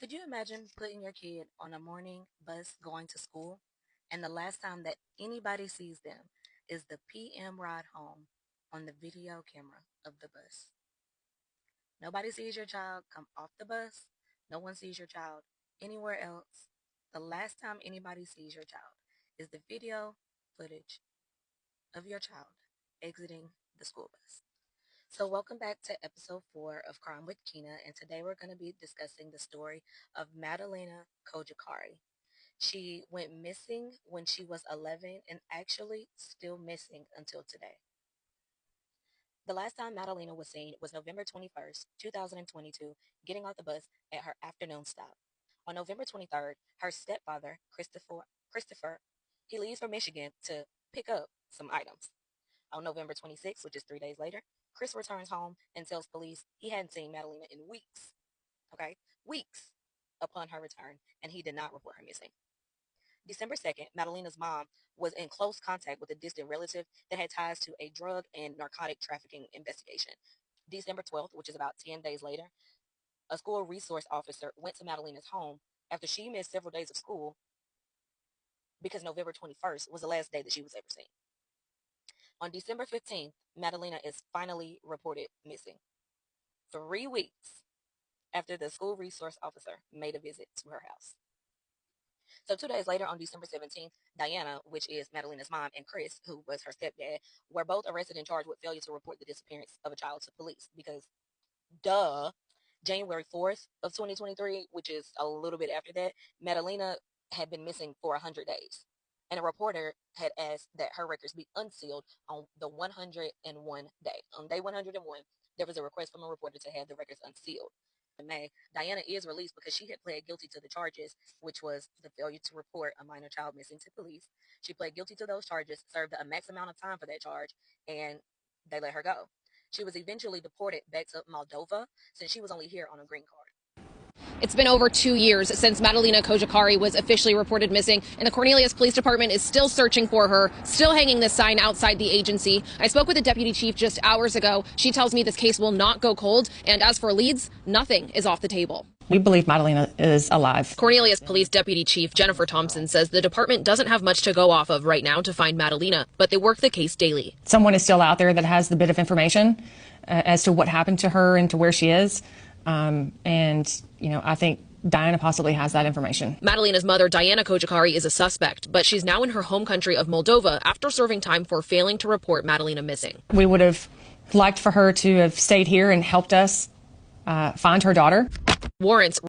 Could you imagine putting your kid on a morning bus going to school, and the last time that anybody sees them is the PM ride home on the video camera of the bus? Nobody sees your child come off the bus. No one sees your child anywhere else. The last time anybody sees your child is the video footage of your child exiting the school bus. So welcome back to episode 4 of Crime with Kina, and today we're going to be discussing the story of Madalina Cojocari. She went missing when she was 11 and actually still missing until today. The last time Madalina was seen was November 21st, 2022, getting off the bus at her afternoon stop. On November 23rd, her stepfather, Christopher, he leaves for Michigan to pick up some items. On November 26th, which is 3 days later, Chris returns home and tells police he hadn't seen Madalina in weeks. Okay? Weeks upon her return, and he did not report her missing. December 2nd, Madalina's mom was in close contact with a distant relative that had ties to a drug and narcotic trafficking investigation. December 12th, which is about 10 days later, a school resource officer went to Madalina's home after she missed several days of school because November 21st was the last day that she was ever seen. On December 15th, Madalina is finally reported missing, 3 weeks after the school resource officer made a visit to her house. So 2 days later, on December 17th, Diana, which is Madalina's mom, and Chris, who was her stepdad, were both arrested and charged with failure to report the disappearance of a child to police because, duh, January 4th of 2023, which is a little bit after that, Madalina had been missing for 100 days. And a reporter had asked that her records be unsealed on the 101 day. On day 101, there was a request from a reporter to have the records unsealed. In May, Diana is released because she had pled guilty to the charges, which was the failure to report a minor child missing to police. She pled guilty to those charges, served a max amount of time for that charge, and they let her go. She was eventually deported back to Moldova since she was only here on a green card. It's been over 2 years since Madalina Cojocari was officially reported missing, and the Cornelius Police Department is still searching for her, still hanging this sign outside the agency. I spoke with the deputy chief just hours ago. She tells me this case will not go cold, and as for leads, nothing is off the table. We believe Madalina is alive. Cornelius Police Deputy Chief Jennifer Thompson says the department doesn't have much to go off of right now to find Madalina, but they work the case daily. Someone is still out there that has the bit of information as to what happened to her and to where she is. I think Diana possibly has that information. Madalina's mother, Diana Cojocari, is a suspect, but she's now in her home country of Moldova after serving time for failing to report Madalina missing. We would have liked for her to have stayed here and helped us find her daughter. Warrants